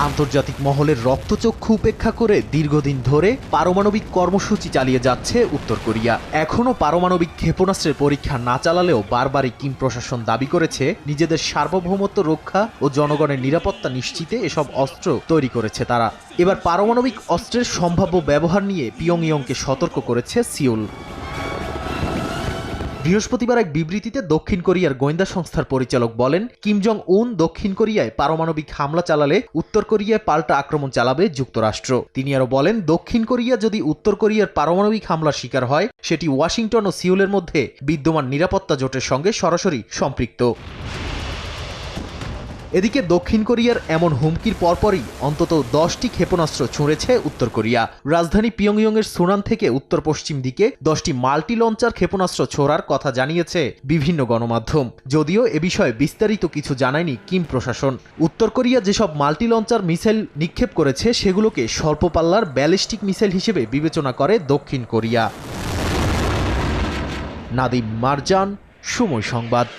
আন্তর্জাতিক মহলের রক্তচক্ষু উপেক্ষা করে দীর্ঘদিন ধরে পারমাণবিক কর্মসূচি চালিয়ে যাচ্ছে উত্তর কোরিয়া। এখনও পারমাণবিক ক্ষেপণাস্ত্রের পরীক্ষা না চালালেও বারবারই কিম প্রশাসন দাবি করেছে নিজেদের সার্বভৌমত্ব রক্ষা ও জনগণের নিরাপত্তা নিশ্চিতে এসব অস্ত্র তৈরি করেছে তারা। এবার পারমাণবিক অস্ত্রের সম্ভাব্য ব্যবহার নিয়ে পিয়ংইয়ংকে সতর্ক করেছে সিউল। বৃহস্পতিবার এক বিবৃতিতে দক্ষিণ কোরিয়ার গোয়েন্দা সংস্থার পরিচালক বলেন, কিম জং উন দক্ষিণ কোরিয়ায় পারমাণবিক হামলা চালালে উত্তর কোরিয়ায় পাল্টা আক্রমণ চালাবে যুক্তরাষ্ট্র। তিনি আরও বলেন, দক্ষিণ কোরিয়া যদি উত্তর কোরিয়ার পারমাণবিক হামলার শিকার হয় সেটি ওয়াশিংটন ও সিউলের মধ্যে বিদ্যমান নিরাপত্তা জোটের সঙ্গে সরাসরি সম্পৃক্ত। এদিকে দক্ষিণ কোরিয়ার এমন হুমকির পরপরই অন্তত 10টি ক্ষেপণাস্ত্র ছুঁড়েছে উত্তর কোরিয়া। রাজধানী পিয়ংইয়ংয়ের সুনান থেকে উত্তর পশ্চিম দিকে 10টি মাল্টি লঞ্চার ক্ষেপণাস্ত্র ছোড়ার কথা জানিয়েছে বিভিন্ন গণমাধ্যম। যদিও এ বিষয়ে বিস্তারিত কিছু জানায়নি কিম প্রশাসন। উত্তর কোরিয়া যেসব মাল্টি লঞ্চার মিসাইল নিক্ষেপ করেছে সেগুলোকে স্বল্প পাল্লার ব্যালিস্টিক মিসাইল হিসেবে বিবেচনা করে দক্ষিণ কোরিয়া। নাদিম মারজান, সময় সংবাদ।